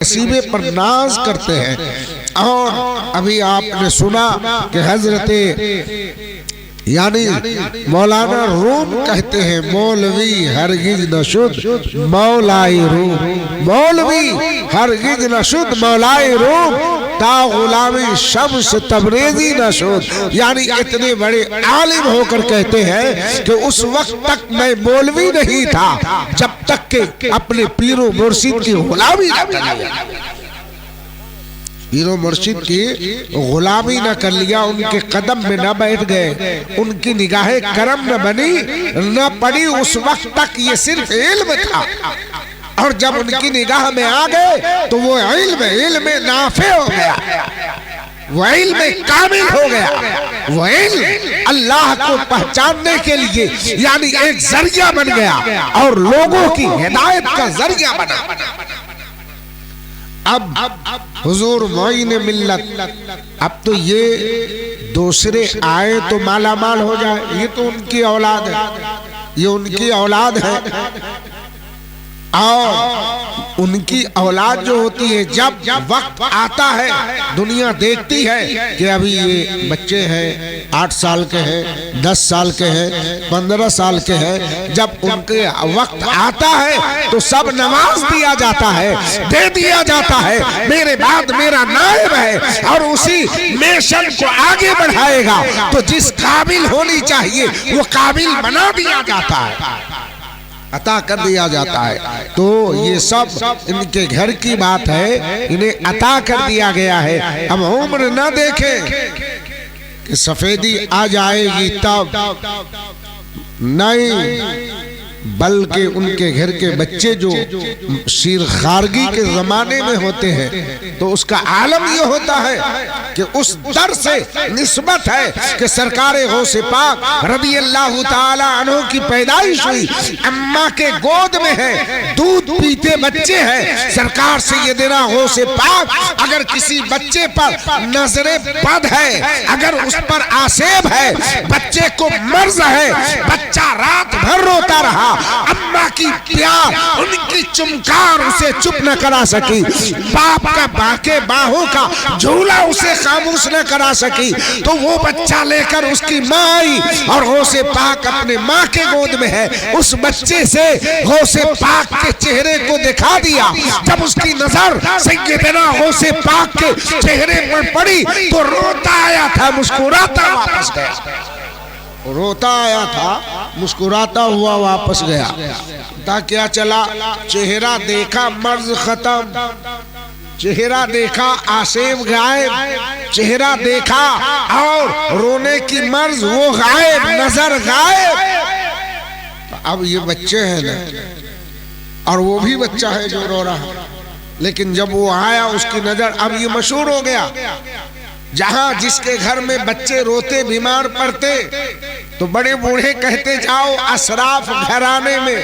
नसीबे पर नाज करते हैं। और अभी आपने सुना कि हजरत यानी मौलाना रूम कहते हैं, मौलवी हरगिज न शुद्ध मौलाई रूम, मौलवी हरगिज न शुद्ध मौलाई रूम, ता गुलामी शम्स तबरेजी न शुद्ध। यानी इतने बड़े आलिम होकर कहते हैं कि उस वक्त तक मैं मौलवी नहीं था जब तक के अपने पीरो मुर्शिद की गुलामी न कर लिया, पीरो मुर्शिद की गुलामी न कर लिया, उनके कदम में न बैठ गए, उनकी निगाहें करम न बनी न पड़ी। उस वक्त तक ये सिर्फ इल्म था, और जब उनकी निगाह में आ गए तो वो इल्म नाफे हो गया, वो इल्म कामिल हो गया, वो इल्म अल्लाह को पहचानने के लिए यानी एक जरिया बन गया और लोगों की हिदायत का जरिया बना। अब हुजूर मोइन मिल्लत, अब तो ये दूसरे आए तो माला माल हो जाए, ये तो उनकी औलाद है, ये उनकी औलाद है। और उनकी औलाद जो होती है, जब वक्त आता है दुनिया देखती है कि अभी ये बच्चे हैं 8 साल के हैं, 10 साल के हैं, 15 साल के हैं, जब उनके वक्त आता है तो सब नवाज दिया जाता है, दे दिया जाता है, मेरे बाद मेरा नायब है और उसी मिशन को आगे बढ़ाएगा। तो जिस काबिल होनी चाहिए वो काबिल बना दिया जाता है, अता कर दिया जाता है। तो ये सब इनके घर की बात है, इन्हें अता कर दिया गया है। हम उम्र न देखें कि सफेदी आ जाएगी तब, नहीं, बल्कि उनके घर के बच्चे जो शीर खारगी के जमाने में होते हैं तो उसका आलम यह होता है कि उस दर से निस्बत है कि सरकारे गौसे पाक रज़ी अल्लाह ताला अन्हु की पैदाइश हुई, अम्मा के गोद में है, दूध पीते बच्चे हैं। सरकार से ये देना गौसे पाक अगर किसी बच्चे पर नजरे बद है, अगर उस पर आसेब है, बच्चे को मर्ज है, बच्चा रात भर रोता रहा, अम्मा की प्यार उनकी चुमकार उसे चुप न करा सकी, बाप का बाके बाहों का झूला उसे खामोश न करा सकी, तो वो बच्चा लेकर उसकी माँ आई और गौसे पाक अपने माँ के गोद में है, उस बच्चे से गौसे पाक के चेहरे को दिखा दिया। जब उसकी नजर सैयदना गौसे पाक के चेहरे पर पड़ी तो रोता आया था, मुस्कुराता वापस गया, रोता आया था, मुस्कुराता हुआ वापस गया। पता क्या चला? चेहरा देखा मर्ज खत्म, चेहरा देखा आसेब गायब, चेहरा देखा और रोने की मर्ज वो गायब, नजर गायब। अब ये बच्चे हैं ना, और वो भी बच्चा है जो रो रहा है, लेकिन जब वो आया उसकी नजर, अब ये मशहूर हो गया। जहां जिसके घर में बच्चे रोते बीमार पड़ते तो बड़े बूढ़े कहते जाओ अशराफ घराने में,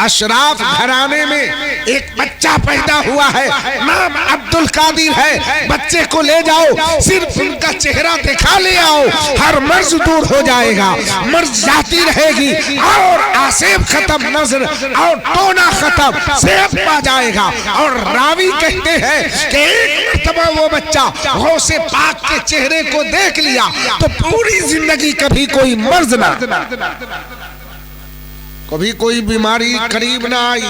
अशराफ घराने में एक बच्चा पैदा हुआ है, नाम अब्दुल कादिर है, बच्चे को ले जाओ, सिर्फ उनका चेहरा दिखा ले आओ, हर मर्ज दूर हो जाएगा, मर्ज जाती रहेगी और आसेब खत्म, नजर और टोना खत्म, सेब पा जाएगा। और रावी कहते हैं कि एक मर्तबा वो बच्चा गौसे पाक के चेहरे को देख लिया तो पूरी जिंदगी कभी कोई मर्ज ना, कभी कोई बीमारी करीब ना आई।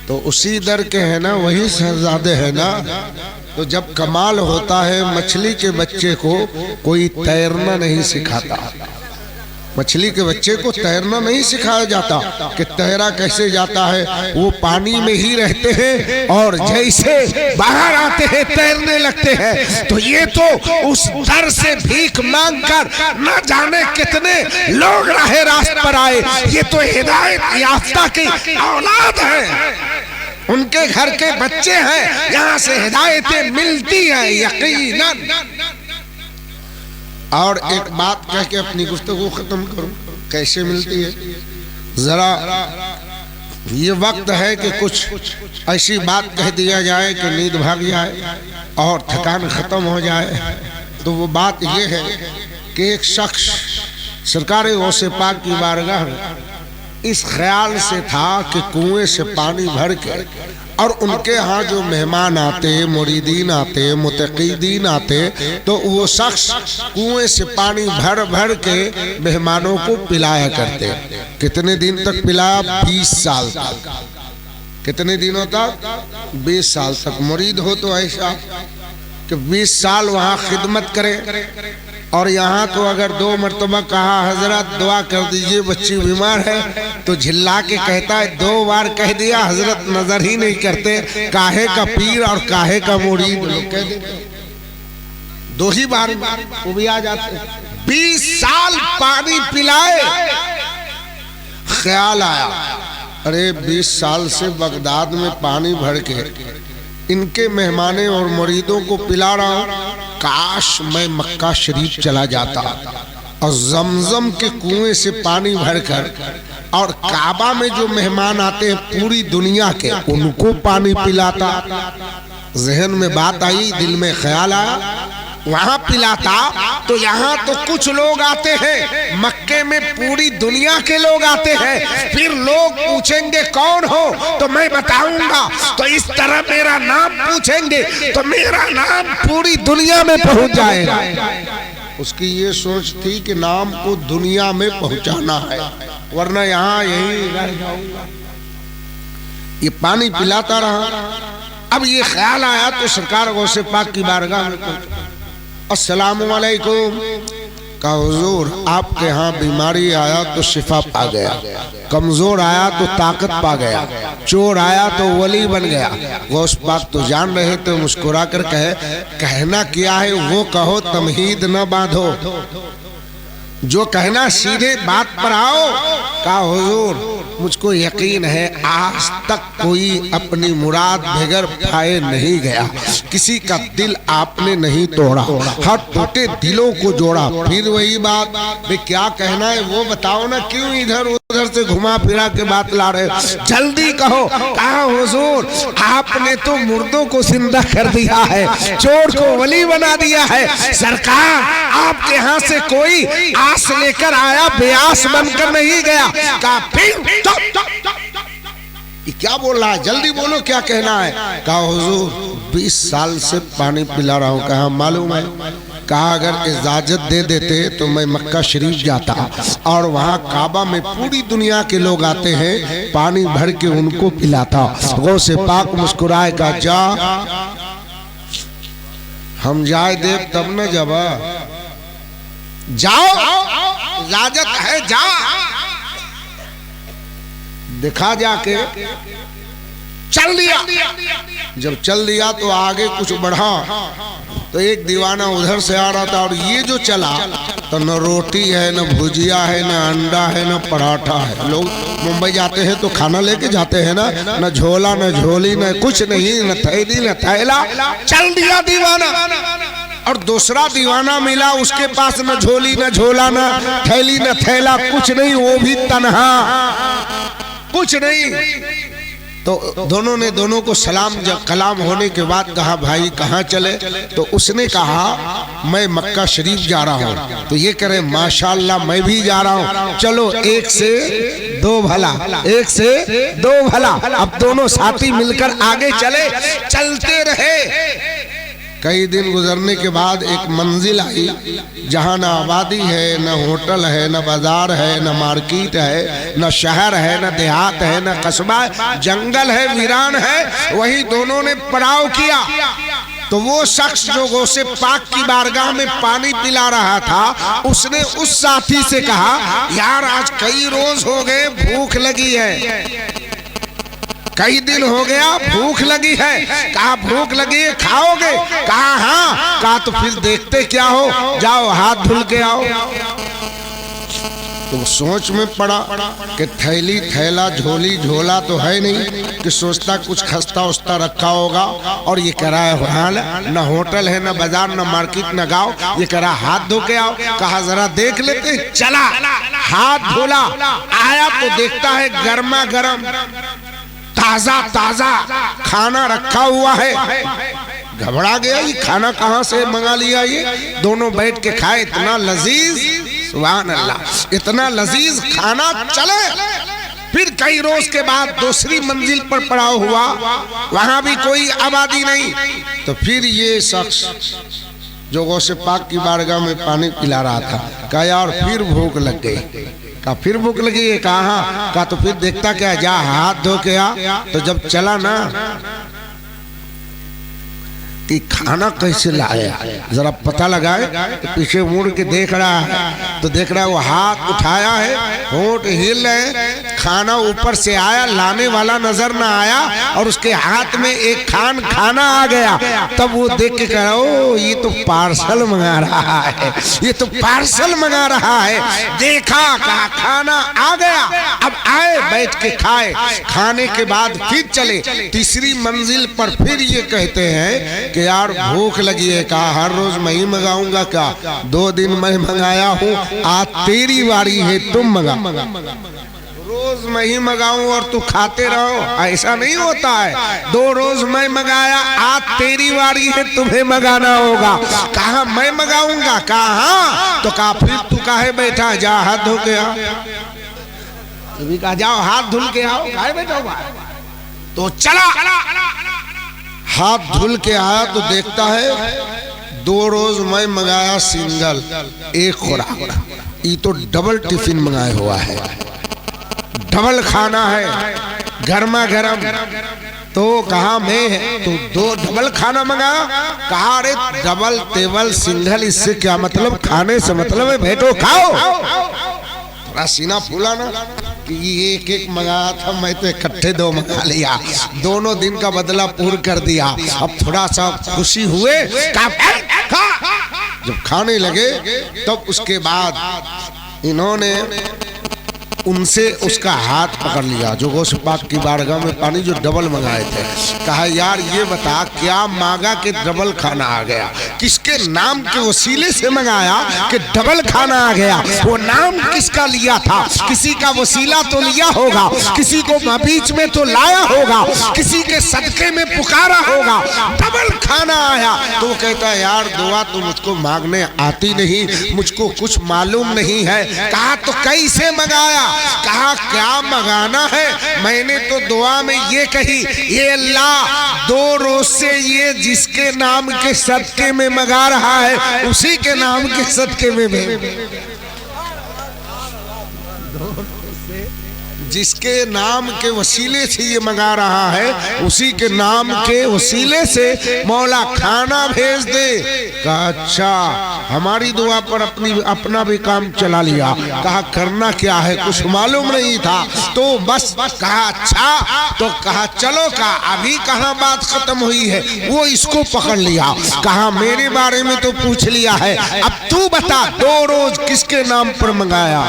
तो उसी दर के है ना, वही शहजादे है ना। तो जब कमाल होता है, मछली के बच्चे को कोई तैरना नहीं सिखाता, मछली के बच्चे को तैरना नहीं सिखाया जाता कि तैरा कैसे जाता है, वो पानी में ही रहते हैं और जैसे बाहर आते हैं तैरने लगते हैं। तो ये तो उस दर से भीख मांगकर न जाने कितने लोग राहे रास्त पर आए, ये तो हिदायत याफ्ता की औलाद है, उनके घर के बच्चे हैं, यहाँ से हिदायतें मिलती हैं यकीनन। और एक बात कह के अपनी गुफ्तगू खत्म करूं, कैसे मिलती है, जरा ये वक्त है कि कुछ ऐसी बात कह दिया जाए कि नींद भाग जाए और थकान खत्म हो जाए। तो वो बात ये है कि एक शख्स सरकार गौसे पाक की बारगाह में इस ख्याल से था कि कुएं से पानी भर के और उनके यहाँ जो मेहमान आते, मुरीदीन आते, मुतकीदीन आते, तो वो शख्स कुएं से पानी भर भर के मेहमानों को पिलाया करते। कितने दिन तक पिलाया? 20 साल तक। कितने दिनों तक? 20 साल तक। मुरीद हो तो ऐसा कि 20 साल वहाँ खिदमत करे। और यहाँ तो अगर 2 मरतबा कहा हजरत दुआ कर दीजिए बच्ची बीमार है, तो झिल्ला के कहता है 2 बार कह दिया हजरत नजर ही नहीं करते, काहे का पीर और काहे का मुरीद लोग कह देते। 2 ही बार वो भी आ जाते। 20 साल पानी पिलाए। ख्याल आया, अरे 20 साल से बगदाद में पानी भर के इनके मेहमाने और मुरीदों को पिला रहा हूं, काश मैं मक्का शरीफ चला जाता और जमजम के कुएं से पानी भरकर और काबा में जो मेहमान आते हैं पूरी दुनिया के, उनको पानी पिलाता। जहन में बात आई, दिल में ख्याल आया, वहां पिलाता तो यहाँ तो कुछ लोग आते हैं, मक्के में पूरी दुनिया के लोग आते हैं। फिर लोग पूछेंगे कौन हो, तो मैं बताऊंगा। तो इस तरह मेरा नाम पूछेंगे तो मेरा नाम पूरी दुनिया में पहुंच जाएगा। उसकी ये सोच थी कि नाम को दुनिया में पहुंचाना है, वरना यहाँ यही रह जाऊंगा। ये पानी पिलाता रहा। अब ये ख्याल आया तो सरकार गौसे पाक की बारगाह में पहुंचा। अस्सलामु अलैकुम। कहा हुजूर आपके यहाँ बीमारी आया तो शिफा पा गया, कमजोर आया तो ताकत पा गया, चोर आया तो वली बन गया। गौस पाक तो जान रहे थे, मुस्कुरा कर कहे कहना क्या है वो कहो, तमहीद न बांधो, जो कहना सीधे बात पर आओ। कहा हुजूर मुझको यकीन है आज तक कोई अपनी मुराद बगैर पाए नहीं गया, किसी का दिल आपने नहीं तोड़ा, हर टूटे दिलों को जोड़ा। फिर वही बात, वे क्या कहना है वो बताओ ना, क्यों इधर उधर से घुमा फिरा के बात ला रहे, जल्दी कहो। कहा हुजूर आपने तो मुर्दों को जिंदा कर दिया है, चोर को वली बना दिया है। सरकार आपके यहाँ से कोई आस लेकर आया, बेआस बनकर नहीं गया। कहा फिर ये क्या बोल रहा है, जल्दी बोलो क्या कहना है। कहा हुजूर 20 साल से पानी पिला रहा हूँ। कहा मालूम है। कहा अगर इजाजत दे देते तो मैं मक्का शरीफ जाता और वहाँ काबा में पूरी दुनिया के लोग आते हैं, पानी भर के उनको पिलाता। गौसे पाक मुस्कुराए, का जा हम जाए देव तब न जब जाओ, इजाजत है जा। दिखा जाके चल दिया। जब चल दिया तो आगे कुछ बढ़ा तो एक दीवाना उधर से आ रहा था, और ये जो चला तो न रोटी है, न भुजिया है, न अंडा है, न पराठा है। लोग मुंबई जाते हैं तो खाना लेके जाते हैं ना, न झोला न झोली न कुछ नहीं, न थैली न थैला। चल दिया दीवाना। और दूसरा दीवाना मिला, उसके पास न झोली न झोला न थैली न थैला, कुछ नहीं, वो भी तन्हा, कुछ नहीं। तो दोनों ने दोनों को सलाम जब कलाम होने के बाद कहा भाई कहाँ चले, तो उसने कहा मैं मक्का शरीफ जा रहा हूँ। तो ये करे माशाल्लाह मैं भी जा रहा हूँ, चलो 1 से 2 भला, 1 से 2 भला। अब दोनों साथी मिलकर आगे चले, चलते रहे। कई दिन गुजरने के बाद एक मंजिल आई जहाँ न आबादी है, न होटल है, न बाजार है, न मार्केट है, न शहर है, न देहात है, न कस्बा, जंगल है, वीरान है। वही दोनों ने पड़ाव किया। तो वो शख्स जो गौसे पाक की बारगाह में पानी पिला रहा था, उसने उस साथी से कहा यार आज कई रोज हो गए, भूख लगी है, कई दिन हो गया, भूख लगी है। कहा भूख लगी है, खाओगे? कहा हाँ। कहा तो फिर देखते क्या हो, जाओ हाथ धुल के आओ। तो सोच में पड़ा कि थैली थैला झोली झोला तो है नहीं, कि सोचता कुछ खस्ता उस्ता रखा होगा। और ये कह रहा है न होटल है, न बाजार, न मार्केट, न गाँव। ये कह रहा हाथ धो के आओ। कहा जरा देख लेते। चला, हाथ धोला, आया तो देखता है गर्मा गर्म ताजा ताजा खाना रखा हुआ है। घबरा गया, ये खाना कहाँ से मंगा लिया। ये दोनों बैठ के खाए, इतना लजीज, सुभान अल्लाह, इतना लजीज खाना। चले फिर कई रोज के बाद दूसरी मंजिल पर पड़ाव हुआ, वहां भी कोई आबादी नहीं। तो फिर ये शख्स जो गौसे पाक की बारगाह में पानी पिला रहा था, कहा यार फिर भूख लग गई। कहा फिर भूख लगी है? कहा तो फिर देखता क्या, जा हाथ धो के आ। तो जब चला ना कि खाना कैसे लाया, जरा पता लगाए, तो पीछे मुड़ के देख रहा है, तो देख रहा है वो हाथ उठाया है, होंठ हिल रहे, खाना ऊपर से आया, लाने वाला नजर ना आया, और उसके हाथ में एक खाना आ गया। तब वो देख के कहा, ओ ये तो पार्सल मंगा रहा है, ये तो पार्सल मंगा रहा है। देखा, कहा खाना आ गया, अब आए बैठ के खाए। खाने के बाद फिर चले तीसरी मंजिल पर। फिर ये कहते हैं कि यार भूख लगी है। कहा हर रोज मैं ही मंगाऊंगा क्या, 2 दिन मैं मंगाया हूँ, आज तेरी बारी है, तुम मंगा। रोज मैं ही मंगाऊं और तू खाते रहो, ऐसा नहीं होता है। 2 रोज मैं मंगाया, आज तेरी बारी है, तुम्हें मंगाना होगा। कहा मैं मंगाऊंगा? कहा तो कहा फिर तू काहे बैठा, जा हाथ धो के आओ। भी कहा जाओ हाथ धुल के आओ, काहे बैठा हुआ? तो चला हाथ धुल के आया, तो देखता है 2 रोज मैं मंगाया सिंगल, एक खुराक, ये तो डबल टिफिन मंगाया हुआ है, डबल खाना है, गर्मा गर्म। तो कहा मैं है, तो 2 डबल खाना मंगाया। कहा अरे डबल टेबल सिंगल, इससे क्या मतलब, खाने से मतलब है, बैठो खाओ। थोड़ा सीना फूला ना कि ये एक मंगाया था, मैं तो इकट्ठे 2 मंगा लिया, दोनों दिन का बदला पूर्ण कर दिया। अब थोड़ा सा खुशी हुए, जब खाने लगे तब उसके बाद इन्होंने उनसे उसका हाथ पकड़ लिया, जो गौसे पाक की बारगाह में पानी जो डबल मंगाए थे। कहा यार ये बता क्या मांगा कि डबल खाना आ गया, किसके नाम के वसीले से मंगाया कि डबल खाना आ गया? वो नाम किसका लिया था? किसी का वसीला तो लिया होगा, किसी को बीच में तो लाया होगा, किसी के सदके में पुकारा होगा, डबल खाना आया। तो वो कहता है यार दुआ तो मुझको मांगने आती नहीं, मुझको कुछ मालूम नहीं है। कहा तो कैसे मंगाया? कहा क्या मंगाना है, मैंने तो दुआ में ये कही, ये अल्लाह 2 रोज से ये जिसके नाम के सदके में मंगा रहा है, उसी के नाम के सदके में जिसके नाम के वसीले से ये मंगा रहा है, उसी के नाम के वसीले से मौला खाना भेज दे। कहा अच्छा, हमारी दुआ पर अपना भी काम चला लिया। कहा करना क्या है, कुछ मालूम नहीं था, तो बस कहा अच्छा। तो कहा चलो, कहा अभी कहाँ बात खत्म हुई है, वो इसको पकड़ लिया। कहा मेरे बारे में तो पूछ लिया है, अब तू बता 2 रोज किसके नाम पर मंगाया?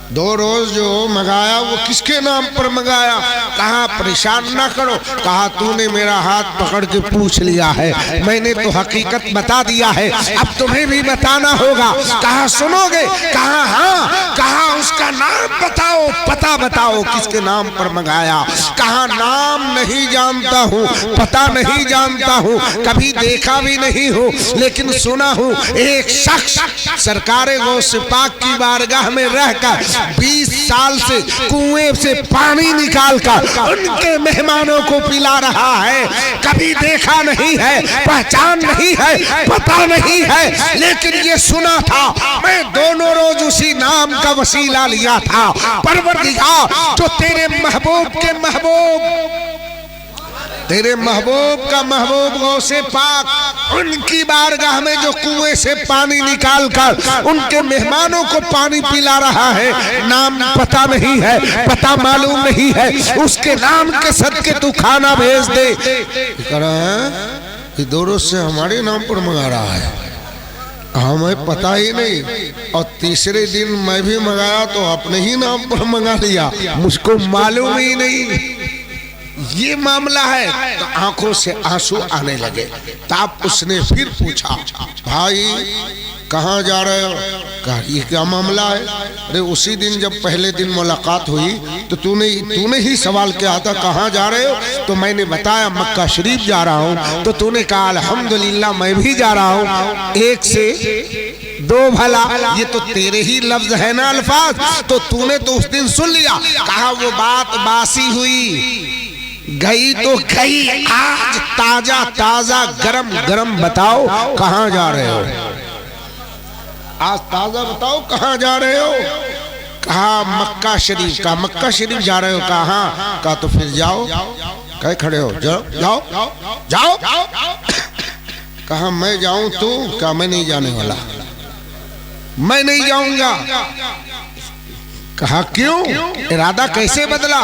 2 रोज जो मंगाया वो किसके नाम पर मंगाया? कहा परेशान ना करो। कहा तूने मेरा हाथ पकड़ के पूछ लिया है, मैंने तो हकीकत बता दिया है, अब तुम्हें भी बताना होगा। कहा सुनोगे? कहा हाँ। कहा उसका नाम बताओ, पता बताओ किसके नाम पर मंगाया? कहा नाम नहीं जानता हूँ, पता नहीं जानता हूँ, कभी देखा भी नहीं हूँ, लेकिन सुना हूँ एक शख्स सरकारे गौसे पाक की बारगाह में रहकर 20 साल से कुएं से पानी निकालकर उनके मेहमानों को पिला रहा है। कभी देखा नहीं है, पहचान नहीं है, पता नहीं है, लेकिन ये सुना था। मैं दोनों रोज उसी नाम का वसीला लिया था। परवरदिगार जो तेरे महबूब के महबूब, तेरे महबूब का महबूब गौसे पाक, उनकी बारगाह में जो कुएं से पानी निकाल कर उनके मेहमानों को पानी पिला रहा है, नाम पता नहीं है, पता मालूम नहीं है, उसके नाम के सदके तू खाना भेज दे। कि 2 रोज से हमारे नाम पर मंगा रहा है, हमें पता ही नहीं, और तीसरे दिन मैं भी मंगाया तो अपने ही नाम पर मंगा लिया, मुझको मालूम ही नहीं। ये मामला है। तो आंखों से आंसू आने लगे। तब उसने फिर पूछा भाई कहाँ जा रहे हो? कहा ये क्या मामला है? अरे उसी दिन जब पहले दिन मुलाकात हुई तो तूने ही सवाल किया था कहाँ जा रहे हो, तो मैंने बताया मक्का शरीफ जा रहा हूँ। तो तूने कहा अल्हम्दुलिल्लाह मैं भी जा रहा हूँ। 1 से दो भला, ये तो तेरे ही लफ्ज है ना अल्फाज, तो तूने तो उस दिन सुन लिया। कहा वो बात बासी हुई, गई तो गई, आज ताजा ताजा गरम गरम बताओ कहां जा रहे हो, आज ताजा बताओ कहां जा रहे हो। कहा मक्का शरीफ। का मक्का शरीफ जा रहे हो? कहा हाँ। कहा तो फिर जाओ। कहे खड़े हो, जाओ जाओ जाओ। कहा मैं जाऊं तू? कहा मैं नहीं जाने वाला, मैं नहीं जाऊंगा। कहा क्यों? इरादा कैसे बदला?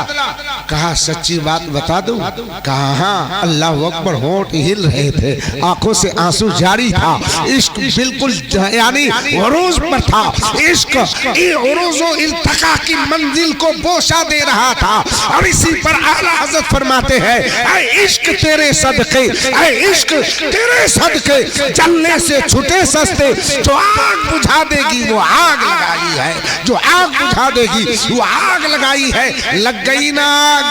कहा सच्ची बात बता दूं? कहा हाँ। अल्लाह अकबर, होंठ हिल रहे थे, आंखों से आंसू जारी था, इश्क बिल्कुल यानी उरूज पर था, इश्क उरूज़ो इल्तिका की मंजिल को बोशा दे रहा था। और इसी पर आला हज़रत फरमाते हैं, ऐ इश्क तेरे सदके, ऐ इश्क तेरे सदके, जलने से छुटे सस्ते, जो आग बुझा देगी वो आग लगाई है, जो आग बुझा देगी वो आग लगाई है। लग गई ना आग,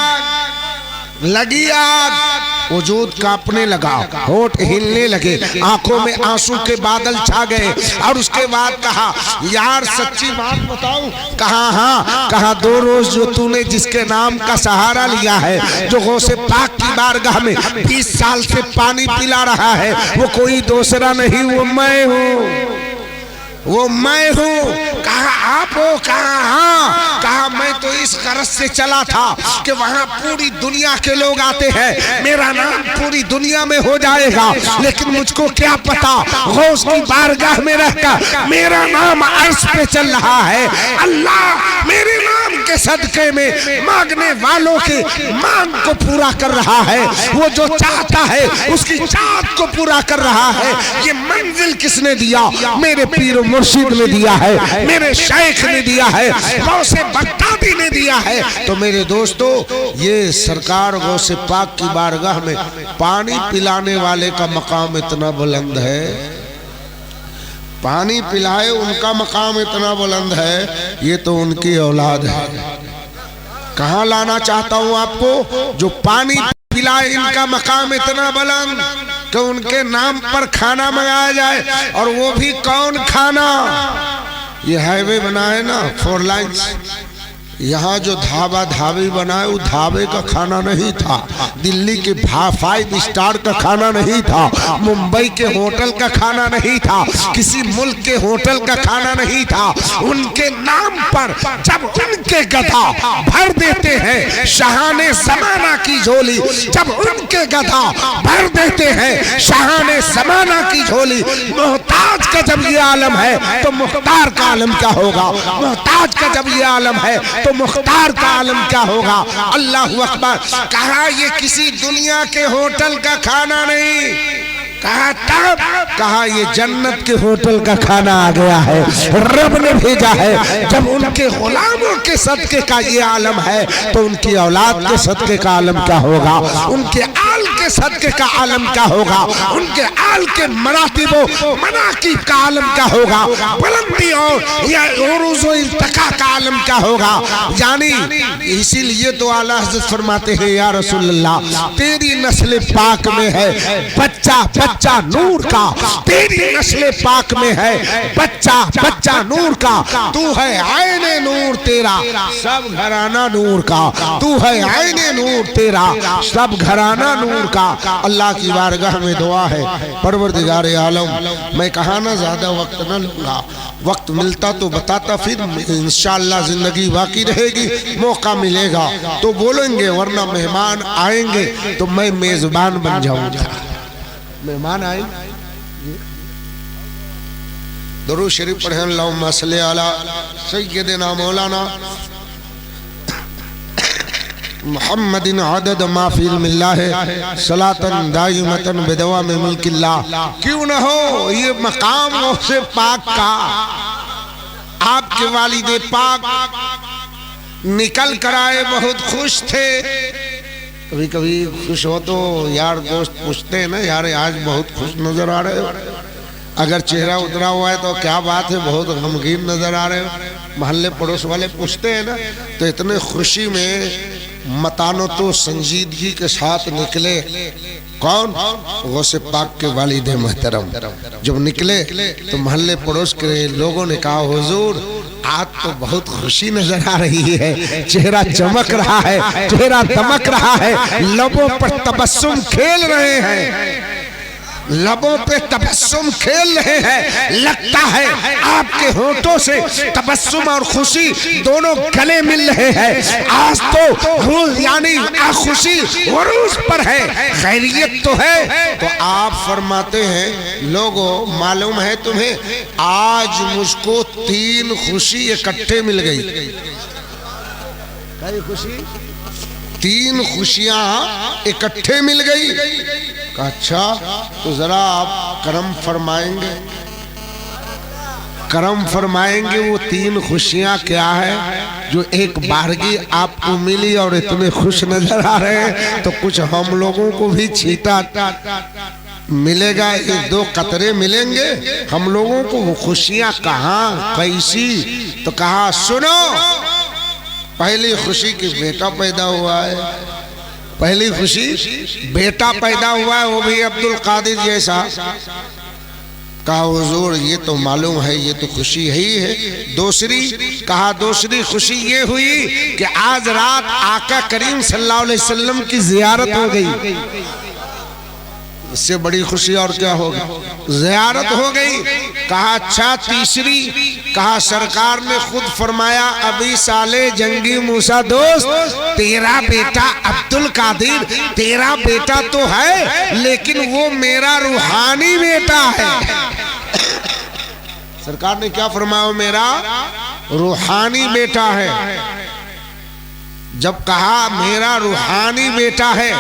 लगी आग, वजूद कांपने लगा, होठ हिलने लगे, आंखों में आंसू के बादल छा गए। और उसके बाद कहा यार सच्ची बात बताऊं? कहा हाँ। कहा 2 रोज जो तूने जिसके नाम का सहारा लिया है, जो गौसे पाक की बारगाह में 20 साल से पानी पिला रहा है, वो कोई दूसरा नहीं, वो मैं हूँ, वो मैं हूँ। कहा आप हो? कहा हाँ। कहा मैं तो इस गरज से चला था कि वहाँ पूरी दुनिया के लोग आते हैं, मेरा नाम पूरी दुनिया में हो जाएगा, लेकिन मुझको क्या पता गौस की बारगाह में रहकर मेरा नाम अर्श पे चल रहा है। अल्लाह मेरे नाम के सदके में मांगने वालों के मांग को पूरा कर रहा है, वो जो चाहता है उसकी चाहत को पूरा कर रहा है। ये मंजिल किसने दिया? मेरे पीर मुर्शिद ने दिया है, मेरे शेख ने दिया है, गौसे बगदादी ने दिया है। तो मेरे दोस्तों, ये सरकार गौसे पाक की बारगाह में पानी पिलाने वाले का मकाम इतना बुलंद है, पानी पिलाए उनका मकाम इतना बुलंद है, ये तो उनकी औलाद है। कहाँ लाना चाहता हूँ आपको? जो पानी पिलाए इनका मकाम इतना बुलंद कि उनके नाम पर खाना मंगाया जाए, और वो भी कौन खाना? ये हाईवे बना है ना 4 लाइन्स, यहाँ जो ढाबा ढाबी बनाए वो ढाबे का खाना नहीं था, दिल्ली के 5 स्टार का खाना नहीं था, मुंबई के होटल का खाना नहीं था, किसी मुल्क के होटल का खाना नहीं था। उनके नाम पर जब उनके गधा भर देते हैं शाहाने ज़माना की झोली, जब उनके गधा भर देते हैं शाहाने ज़माना की झोली, मोहताज का जब ये आलम है तो मुख्तार का आलम क्या होगा? मोहताज का जब ये आलम है तो मुख्तार का आलम क्या होगा? अल्लाहु अकबर। कहा ये किसी दुनिया के होटल का खाना नहीं, कहा तब कहा ये जन्नत के होटल का खाना आ गया है, रब ने भेजा है। जब उनके गुलामों के सदके का ये आलम है तो उनकी औलाद के सदके का आलम क्या होगा? उनके आल के सदके का आलम क्या होगा? उनके आल के मरातिबो मनाकिब का आलम क्या होगा? बुलंदी और या उरूज़ो इल्तिका का आलम क्या होगा? यानी इसीलिए तो आला हज़रत फरमाते हैं या रसूलल्लाह, तेरी नस्ल पाक में है बच्चा बच्चा नूर का, तेरी नस्ल पाक में है बच्चा बच्चा नूर का, तू है आईने नूर तेरा सब घराना नूर का, तू है आईने नूर तेरा सब घराना नूर का। अल्लाह की बारगाह में दुआ है, परवरदिगार आलम, मैं कहा ना ज्यादा वक्त न लूंगा, वक्त मिलता तो बताता, फिर इंशाअल्लाह जिंदगी बाकी रहेगी, मौका मिलेगा तो बोलेंगे, वरना मेहमान आएंगे तो मैं मेजबान बन जाऊंगा। मेहमान आए, दुरूद शरीफ पढ़ें, अल्लाहुम्मा सल्ली अला सय्यिदिना मौलाना मुहम्मदिन अदद मा फी इल्मिल्लाह सलातन दाइमतन बिदवाम मुल्किल्लाह। क्यों न हो ये मकाम से पाक का, आपके वालिदे पाक निकल कर आए, बहुत खुश थे। कभी कभी खुश हो तो यार दोस्त पूछते हैं ना, यार आज बहुत खुश नजर आ रहे हो, अगर चेहरा उतरा हुआ है तो क्या बात है, बहुत गमगीन नजर आ रहे हो। मोहल्ले पड़ोस वाले पूछते हैं ना, तो इतने खुशी में मतानो तो संजीदगी के साथ निकले। कौन? गौसे पाक के वालिद मोहतरम। जब निकले तो मोहल्ले पड़ोस के लोगों ने कहा, हुजूर आज तो बहुत खुशी नजर आ रही है, चेहरा चमक रहा है, चेहरा दमक रहा है, लबों पर तबस्सुम खेल रहे हैं, लबों पे तबस्सुम खेल रहे हैं। लगता है आपके होठों से तबस्सुम और खुशी दोनों गले मिल रहे हैं। आज तो यानी खुशी उरूज पर है, खैरियत तो है। तो आप फरमाते हैं, लोगों मालूम है तुम्हें, आज मुझको 3 खुशी इकट्ठे मिल गई। क्या खुशी? 3 खुशियां इकट्ठे मिल गई। अच्छा तो जरा आप करम फरमाएंगे, करम फरमाएंगे वो 3 खुशियां क्या है जो एक बारगी आपको मिली और इतने खुश नजर आ रहे हैं? तो कुछ हम लोगों को भी छीटा मिलेगा, 1-2 कतरे मिलेंगे हम लोगों को। वो खुशियां कहाँ कैसी? तो कहा सुनो, पहली खुशी की बेटा पैदा हुआ है। पहली खुशी बेटा पैदा हुआ है, वो भी अब्दुल कादिर जैसा। कहा हुजूर ये तो मालूम है, ये तो खुशी ही है। दूसरी कहा, दूसरी खुशी ये हुई कि आज रात आका करीम सल्लल्लाहु अलैहि वसल्लम की जियारत हो गई। इससे बड़ी खुशी और क्या होगी? ज़ियारत हो गई। कहा अच्छा तीसरी, कहा सरकार ने खुद फरमाया, अभी साले जंगी मूसा दोस्त, तेरा बेटा अब्दुल कादिर तेरा बेटा तो है, लेकिन वो मेरा रूहानी बेटा है। सरकार ने क्या फरमाया? मेरा रूहानी बेटा है। जब कहा मेरा रूहानी बेटा है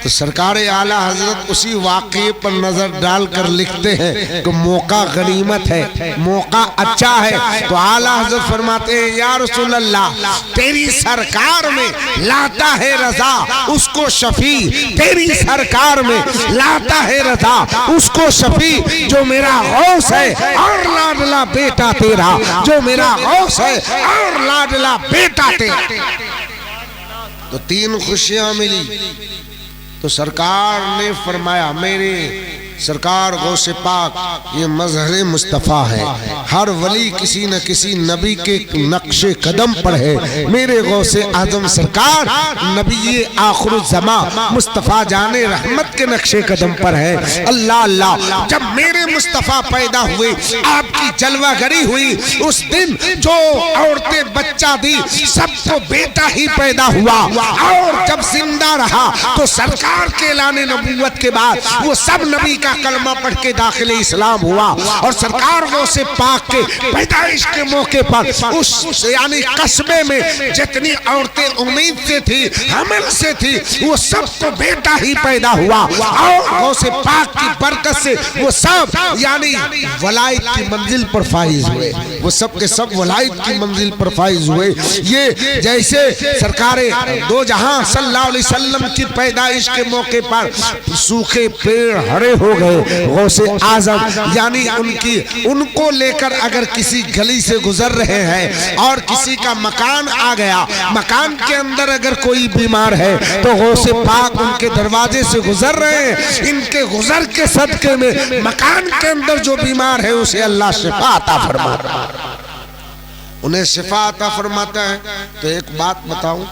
तो सरकार आला हजरत उसी वाक़े पर नजर डालकर लिखते हैं कि मौका गनीमत है, मौका अच्छा है। तो आला हजरत फरमाते हैं, या रसूल अल्लाह तेरी सरकार में लाता है रजा उसको शफी, तेरी सरकार में लाता है रजा उसको शफी, जो मेरा गौस है और लाडला बेटा तेरा, जो मेरा गौस है और लाडला बेटा तेरा। तो 3 खुशियां मिली। तो सरकार ने फरमाया, मेरे सरकार गौसे पाक ये मजहर मुस्तफ़ा है, हर वली किसी न किसी नबी के नक्शे कदम पर है। मेरे गौसे आजम सरकार नबी आखिरुज़्ज़मा मुस्तफ़ा जाने रहमत के नक्शे कदम पर है। अल्लाह अल्लाह, जब मेरे मुस्तफ़ा पैदा हुए, आपकी जलवागरी हुई, उस दिन जो औरतें बच्चा दी सबको बेटा ही पैदा हुआ, और जब जिंदा रहा तो सरकार के ऐलान नबूवत के बाद वो सब नबी का कलमा पढ़ के दाखिले इस्लाम हुआ। और सरकार गौसे पाक के पैदाइश के मौके पर उस यानी कस्बे में जितनी औरतें उम्मीद से थी, हमल से थी, वो सबको बेटा ही पैदा हुआ। और गौसे पाक की बरकत से वो सब यानी वलायत की मंजिल पर फाइज हुए, वो सब के सब वलायत की मंजिल पर फाइज हुए। ये जैसे सरकारे दो जहां सल्लल्लाहु अलैहि वसल्लम की पैदाइश के मौके पर सूखे पेड़ हरे हो गए, गौसे आजम यानी उनको लेकर अगर किसी गली से गुजर रहे हैं और किसी का मकान आ गया, मकान के अंदर अगर कोई बीमार है तो गौसे पाक उनके दरवाजे से गुजर रहे हैं, इनके गुजर के सदके में मकान के अंदर जो बीमार है उसे अल्लाह शिफा अता फरमाता है, उन्हें शिफा अता फरमाता है। तो एक बात बताऊं,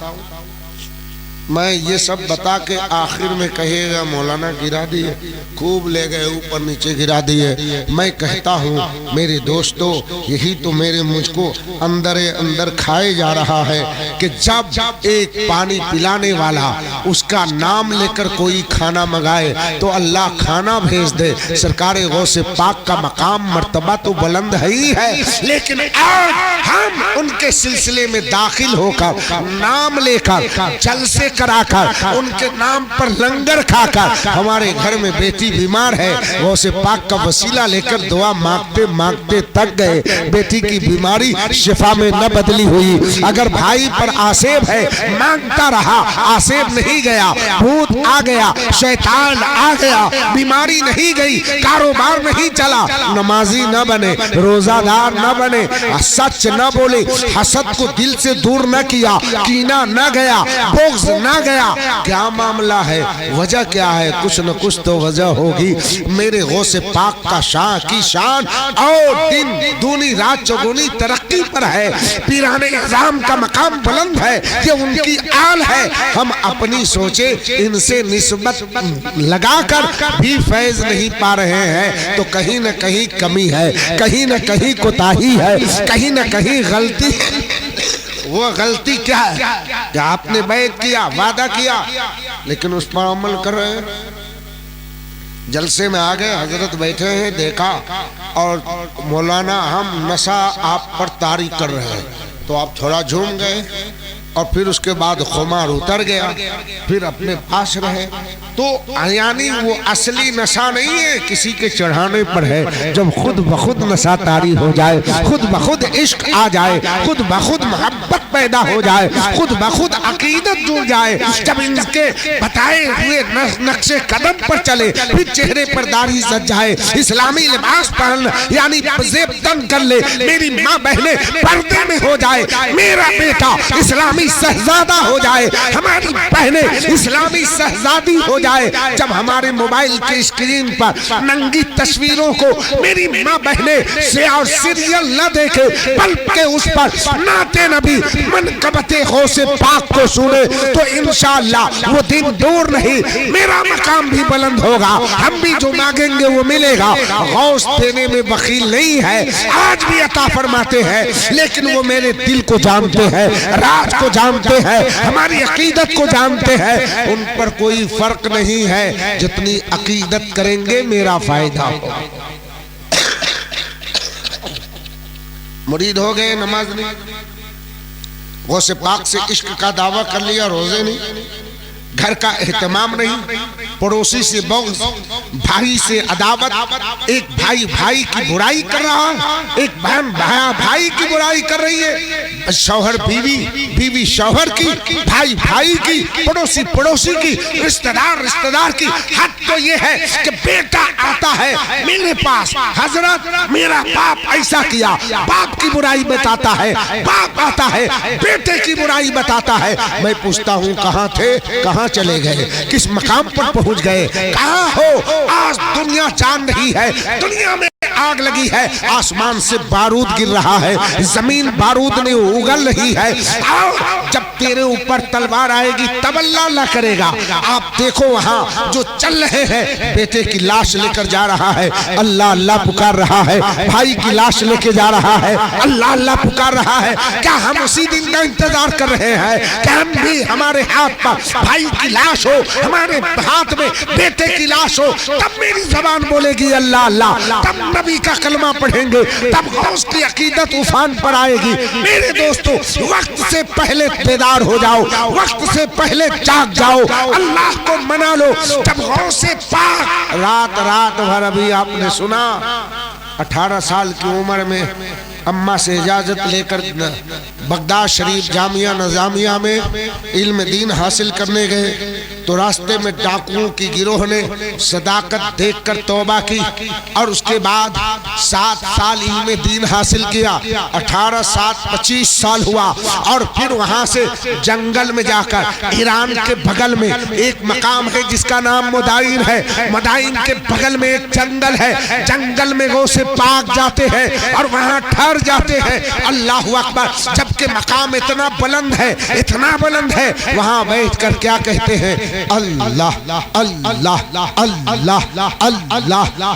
मैं ये सब बता के आखिर में कहेगा मौलाना गिरा दिए, खूब ले गए ऊपर नीचे गिरा दिए। मैं कहता हूँ मेरे दोस्तों, यही तो मेरे मुझको अंदर अंदर खाए जा रहा है कि जब एक पानी पिलाने वाला उसका नाम लेकर कोई खाना मंगाए तो अल्लाह खाना भेज दे। सरकार गौसे पाक का मकाम मर्तबा तो बुलंद है ही है, लेकिन आज हम उनके सिलसिले में दाखिल होकर नाम लेकर जलसे लेकर आकर उनके नाम पर लंगर खाकर हमारे घर में बेटी बीमार है, वो से पाक का वसीला लेकर दुआ मांगते मांगते थक गए, बेटी की बीमारी शिफा में न बदली हुई। अगर भाई पर आसेब है, मांगता रहा, आसेब नहीं गया, भूत आ गया, शैतान आ गया, बीमारी नहीं गई, कारोबार नहीं चला, नमाजी न बने, रोजादार न बने, सच न बोले, हसद को दिल से दूर न किया, कीना न गया, बोझ न गया, क्या मामला है, वजह क्या है? कुछ न कुछ तो वजह होगी। मेरे गौसे पाक का शाह की शान और दिन दूनी रात चौगुनी तरक्की पर है। पीराने इज़ाम का मकाम बुलंद है, ये उनकी आल है। हम अपनी सोचे इनसे निस्बत लगाकर भी फैज नहीं पा रहे हैं, तो कहीं न कहीं कमी है, कहीं न कहीं कोताही है, कहीं न कहीं गलती। वो गलती क्या है कि आपने बैत किया, वादा किया, लेकिन उस पर अमल कर रहे हैं। जलसे में आ गए, हजरत बैठे हैं, देखा और मौलाना हम नशा आप पर तारी कर रहे हैं, तो आप थोड़ा झूम गए और फिर उसके बाद खुमार उतर गया, फिर अपने पास रहे। तो यानी वो असली नशा नहीं है, किसी के चढ़ाने पर है। जब खुद ब खुद नशा तारी हो जाए, खुद ब खुद इश्क आ जाए, खुद ब खुद मोहब्बत पैदा हो जाए, खुद ब खुद अकीदत जुड़ जाए, जब इनके बताए हुए नक्शे कदम पर चले, फिर चेहरे पर दाढ़ी सज जाए, इस्लामी लिबास पहन यानी जेब तंग कर ले, मेरी माँ बहने पर्दे में हो जाए, मेरा बेटा इस्लामी शहजादा हो जाए, हमारी बहनें इस्लामी शहजादी हो जाए, जब हमारे मोबाइल के स्क्रीन पर नंगी तस्वीरों को मेरी माँ बहनें से और सीरियल न देखे, बल्कि उस पर नाते नबी मनकबते गौसे पाक को सुने, तो इंशाअल्लाह वो दिन दूर नहीं, मेरा मकाम भी बुलंद होगा, हम भी जो मांगेंगे वो मिलेगा। गौस देने में बखील नहीं है, आज भी अता फरमाते हैं, लेकिन वो मेरे दिल को जानते हैं, राज को जानते हैं, हमारी अकीदत को जानते हैं। उन पर कोई फर्क नहीं है, जितनी अकीदत करेंगे मेरा फायदा हो। मुरीद हो गए, नमाज नहीं, गौसे पाक से इश्क का दावा कर लिया, रोजे नहीं, घर का एहतमाम नहीं, पड़ोसी से बग़्ज़, भाई से अदावत, एक भाई भाई की बुराई कर रहा है, एक बहन भाई की बुराई कर रही है, शौहर बीवी, बीवी शौहर की, भाई भाई की, पड़ोसी पड़ोसी की, रिश्तेदार की। हद तो ये है कि बेटा आता है मेरे पास, हजरत मेरा बाप ऐसा किया, बाप की बुराई बताता है, बाप आता है बेटे की बुराई बताता है। मैं पूछता हूँ कहाँ थे, कहाँ चले गए, किस मकाम पर पहुंच गए, कहाँ हो? आज दुनिया जान रही है, दुनिया में आग लगी है, आसमान से बारूद गिर रहा है, जमीन बारूद में उगल रही है। आओ, जब तेरे ऊपर तलवार आएगी तब अल्लाह अल्लाह करेगा। आप देखो वहाँ जो चल रहे हैं, बेटे की लाश लेकर जा रहा है, अल्लाह अल्लाह पुकार रहा है, भाई की लाश लेके जा रहा है, अल्लाह अल्लाह पुकार रहा है। क्या हम उसी दिन का इंतजार कर रहे हैं? क्या हम भी हमारे हाथ पर भाई की लाश हो, हमारे हाथ में बेटे की लाश हो, तब मेरी जबान बोलेगी अल्लाह अल्लाह, तब नबी का कलमा पढ़ेंगे, तब गौस की अकीदत उफान पर आएगी। मेरे दोस्तों, वक्त से पहले बेदार हो जाओ, वक्त से पहले जाग जाओ, अल्लाह को मना लो। जब गौसे पाक रात भर, अभी आपने सुना 18 साल की उम्र में अम्मा से इजाजत लेकर बगदाद शरीफ जामिया नजामिया में इल्म दीन हासिल करने गए, तो रास्ते में डाकुओं की गिरोह ने सदाकत देखकर तौबा की और उसके बाद 7 साल इल्म दीन हासिल किया। 18 7 25 साल हुआ और फिर वहां से जंगल में जाकर ईरान के बगल में एक मकाम है जिसका नाम मदाइन है, मदाइन के बगल में एक जंगल है, जंगल में गौसे पाक जाते हैं और वहां ठहर जाते हैं। अल्लाह अकबर। जबकि मकाम इतना बुलंद है, इतना बुलंद है, वहां बैठ कर क्या कहते हैं, अल्लाह अल्लाह अल्लाह अल्लाह अल्लाह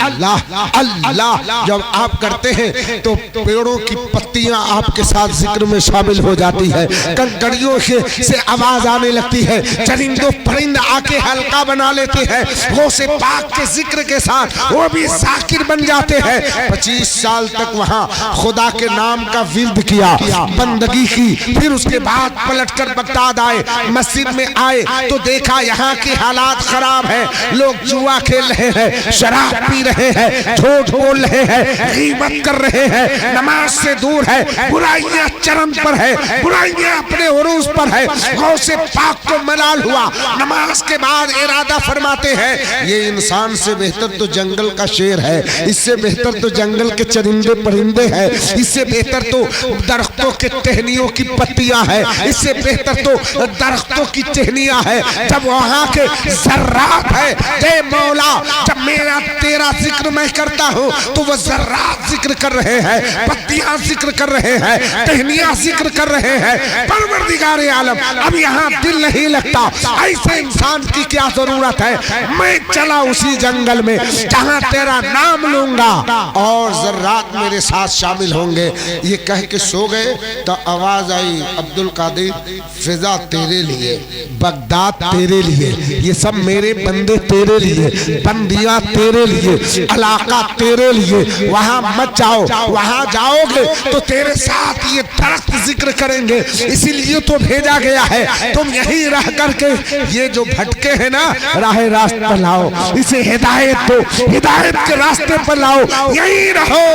अल्लाह अल्लाह। जब आप करते हैं तो पेड़ों की पत्तियां आपके साथ जिक्र में शामिल हो जाती है, कंकड़ियों से आवाज आने लगती है, चरिंदों परिंद आके हल्का बना लेते हैं, वो से पाक के जिक्र के साथ वो भी जाकिर बन जाते हैं। 25 साल तक वहाँ खुदा के नाम का विर्द किया, बंदगी की, फिर उसके बाद पलटकर बगदाद आए, मस्जिद में आए तो देखा यहाँ के हालात खराब है, लोग जुआ खेल रहे हैं, शराब पी रहे हैं, झूठ बोल रहे हैं, गीबत कर रहे हैं, नमाज से दूर है, बुराइयां चरम पर है, बुराइयां अपने उरूज पर है। गौसे पाक को मलाल हुआ, नमाज के बाद इरादा फरमाते हैं ये इंसान से बेहतर तो जंगल का शेर है, इससे बेहतर तो जंगल के चरिंदे परिंदे हैं, इससे बेहतर तो दरख्तों के टहनियों की पत्तियां हैं, इससे बेहतर तो दरख्तों की टहनियां हैं। जब वहां के जर्रात है, ए मौला जब मेरा तेरा जिक्र मैं करता हूँ तो वो जर्रात जिक्र कर रहे हैं, पत्तियां जिक्र कर रहे हैं, टहनियां जिक्र कर रहे हैं। परवरदिगारे आलम अब यहाँ दिल नहीं लगता, ऐसे इंसान की क्या जरूरत है, मैं चला उसी जंगल में जहाँ तेरा नाम लूंगा और जर्रात मेरे साथ शामिल होंगे। ये कह के सो गए तो आवाज आई, अब्दुल कादिर फिजा तेरे लिए, बगदाद तेरे लिए, ये सब मेरे बंदे तेरे लिए, बंदियां तेरे लिए, इलाका तेरे लिए, वहां मत जाओ, वहां जाओगे तो तेरे साथ ये दरख्त जिक्र करेंगे, इसीलिए तो भेजा गया है। तुम यहीं रह करके ये जो भटके हैं ना राह रास्ते पर लाओ, इसे हिदायत दो, हिदायत के रास्ते पर लाओ, यहीं रहो।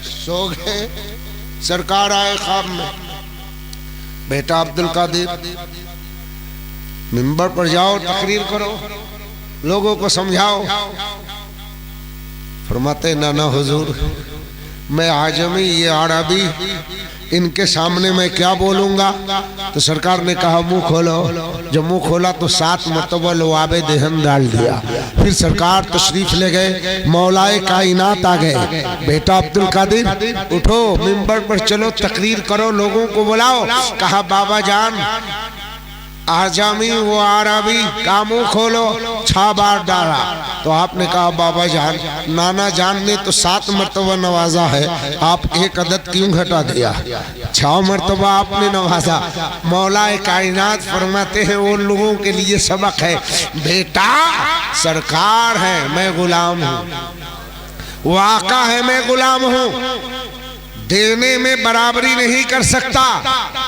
सो गए, सरकार आए ख्वाब में, बेटा अब्दुल कादिर मिंबर पर जाओ, तकरीर करो, लोगों को समझाओ। फरमाते ना हुजूर मैं आजमी, ये अरबी, इनके सामने मैं क्या बोलूंगा। तो सरकार ने कहा मुंह खोलो। जब मुंह खोला तो 7 मरतबा लवाबे देहन डाल दिया। फिर सरकार तशरीफ ले गए, मौलाए कायनात आ गए, बेटा अब्दुल कादिर उठो, मिंबर पर चलो, तकरीर करो, लोगों को बुलाओ। कहा बाबा जान आजामी वो अरबी का मुंह खोलो, 6 बार डाला। तो आपने कहा बाबा जान नाना जान ने तो 7 मरतबा नवाजा है, आप एक अदद क्यों घटा दिया, 6 मरतबा आपने नवाजा। मौलाए कायनात फरमाते हैं वो लोगों के लिए सबक है, बेटा सरकार है मैं गुलाम हूँ, वो आका है मैं गुलाम हूँ, देने में बराबरी नहीं कर सकता,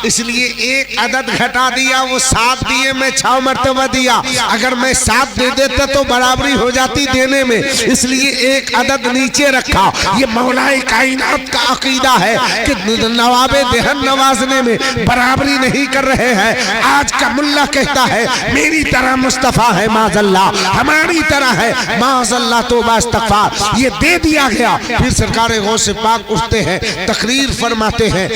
इसलिए एक अदद घटा दिया, वो 7 दिए, मैं 6 मरतबा दिया। अगर मैं 7 दे देता तो बराबरी हो जाती देने में, इसलिए एक अदद नीचे रखा। ये मौलाए कायनात का अकीदा है कि नवाबे देहन नवाजने में बराबरी नहीं कर रहे हैं। आज का मुल्ला कहता है मेरी तरह मुस्तफा है माज़ल्ला, हमारी तरह है माज़ल्ला, तो बास्तगफार, ये दे दिया गया। फिर सरकार गौसे पाक उठते हैं, तकरीर फरमाते हैं,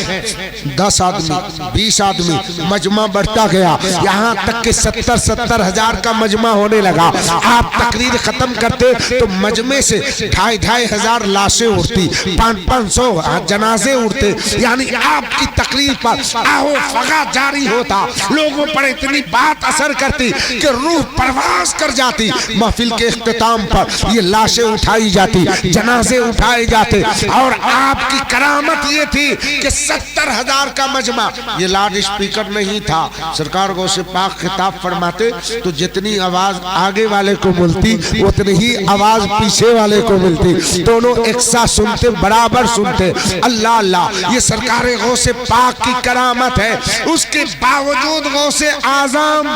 10 आदमी 20 आदमी, मजमा बढ़ता गया, यहाँ तक कि 70 हजार का मजमा होने लगा। आप तकरीर खत्म करते तो मजमे से 2,500 हजार लाशें उठती, 500 जनाजे उठते, यानी आपकी तकरीर पर आओ फगा जारी होता, लोगों पर इतनी बात असर करती कि रूह परवास कर जाती। महफिल के इख्तिताम पर ये लाशें उठाई जाती, जनाजे उठाए जाते, और आपकी करामत ये थी कि 70 हजार का मजमा। ये लाउड स्पीकर नहीं था, सरकार गौसे पाक खिताब फरमाते तो जितनी आवाज आगे वाले को मिलती उतनी ही आवाज पीछे वाले को मिलती, दोनों एक साथ सुनते, बराबर सुनते। अल्लाह अल्लाह, ये सरकार गौसे पाक की करामत है। उसके बावजूद गौसे आजम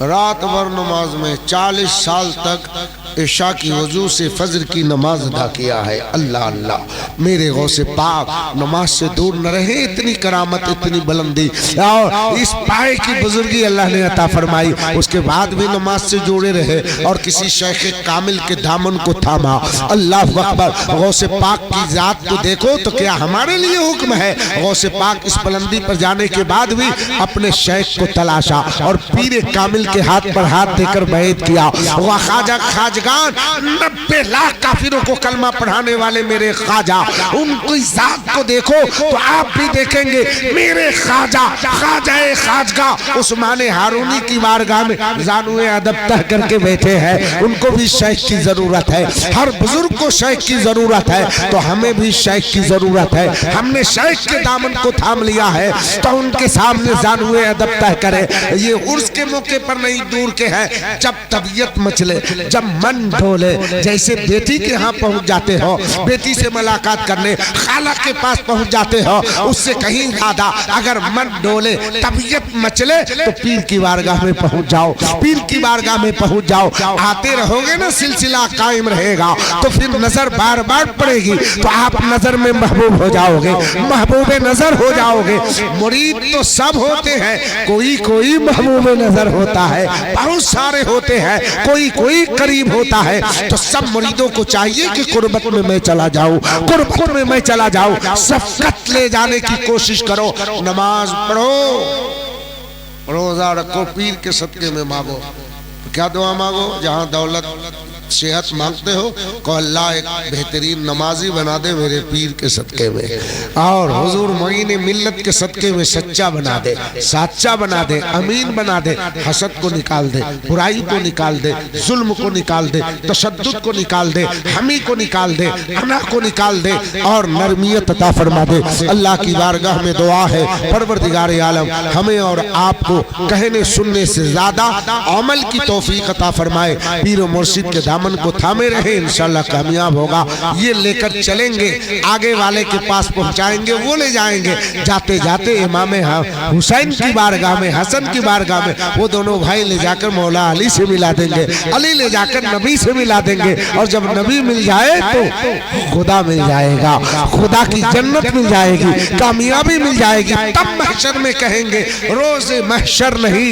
रात भर नमाज में 40 साल तक इशा की वजू से फजर की नमाज अदा किया है। अल्लाह अल्लाह, मेरे गौसे पाक नमाज से दूर न रहे, इतनी करामत, इतनी बुलंदी और इस पाए की बुजुर्गी अल्लाह ने अता फरमाई। उसके बाद भी नमाज से जुड़े रहे और किसी शेख कामिल के दामन को थामा। अल्लाह अकबर, गौसे पाक की जात को देखो तो क्या हमारे लिए हुक्म है। गौसे पाक इस बुलंदी पर जाने के बाद भी अपने शेख को तलाशा और पीर कामिल के हाथ पर हाथ देकर बैत किया। वह खाजा खाजगान, 90 लाख काफिरों को कलमा पढ़ाने वाले मेरे ख्वाजा, उनकी जात को देखो तो आप भी देखेंगे मेरे ख्वाजा ख्वाजाए खाजगा उस्मान हारूनी की बारगाह में जानुए अदब तह करके बैठे हैं। उनको भी शेख की जरूरत है, हर बुजुर्ग को शेख की जरूरत है, तो हमें भी शेख की जरूरत है। हमने शेख के दामन को थाम लिया है तो उनके सामने जानुए अदब तह करे। ये उर्स के मौके पर नहीं, दूर के हैं, जब तबीयत मचले, जब मन ढोले, जैसे बेटी के यहाँ पहुंच जाते हो, बेटी से मुलाकात करने खाला के पास पहुंच जाते हो, उससे कहीं ज्यादा अगर मन डोले, तबीयत मचले तो पीर की बारगाह में पहुंच जाओ, पीर की बारगाह में पहुंच जाओ। आते रहोगे ना, सिलसिला कायम रहेगा, तो फिर नजर बार बार पड़ेगी, तो आप नजर में महबूब हो जाओगे, महबूबे नजर हो जाओगे। मुरीद तो सब होते हैं, कोई कोई महबूब नजर होता है, बहुत सारे होते हैं, कोई कोई करीब होता है। तो सब मुरीदों को चाहिए कि कुर्बत में मैं चला जाऊं, कुर्बत में मैं चला जाऊं, शफ़क़त ले जाने की कोशिश करो। नमाज पढ़ो, रोजा रखो, पीर के सदके में मांगो। क्या दुआ मांगो? जहाँ दौलत सेहत मांगते हो को अल्लाह एक बेहतरीन नमाजी बना दे मेरे पीर के सदके में, और हुजूर मोईन मिल्लत के सदके में सच्चा बना दे, साच्चा बना दे, अमीन बना दे, हसद को निकाल दे, बुराई को निकाल दे, जुल्म को निकाल दे, तशद्दुद को निकाल दे, हमी को निकाल दे, अना को निकाल दे, और नरमियत अता फरमा दे। अल्लाह की बारगाह में दुआ है, परवरदिगार आलम हमें और आपको कहने सुनने से ज्यादा अमल की तौफीक अता फरमाए। पीर मुर्शिद के मन को थामे रहे, इंशाल्लाह कामयाब होगा। ये लेकर चलेंगे, आगे वाले के पास पहुंचाएंगे, वो ले जाएंगे। जाते जाते इमाम हुसैन की बारगाह में, हसन की बारगाह में, वो दोनों भाई ले जाकर मौला अली से मिला देंगे, अली ले जाकर नबी से मिला देंगे, और जब नबी मिल जाए तो खुदा मिल जाएगा, खुदा की जन्नत मिल जाएगी, कामयाबी मिल जाएगी। तब महशर में कहेंगे रोज महशर नहीं,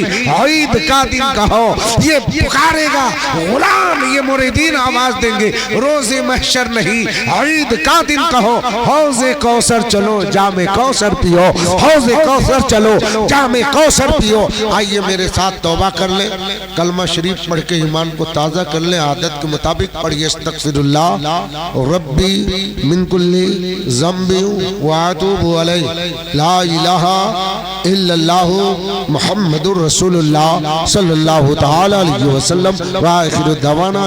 ईद का दिन कहो। ये पुकारेगा गुलाम, ये मुरीदीन आवाज देंगे रोजे महशर नहीं, ईद का दिन कहो। हौज़े कौसर चलो, जामे कौसर पियो, हौज़े कौसर चलो, जामे कौसर पियो। आइए मेरे साथ तौबा कर ले, कलमा शरीफ पढ़ के ईमान को ताज़ा कर ले। आदत के मुताबिक पढ़िए अस्तगफिरुल्लाह रब्बी मिन कुल्ली ज़म्बि व अतूबु अलैहि, ला इलाहा इल्लल्लाहु मुहम्मदुर रसूलुल्लाह सल्लल्लाहु तआला अलैहि वसल्लम। व आखिरु दवाना।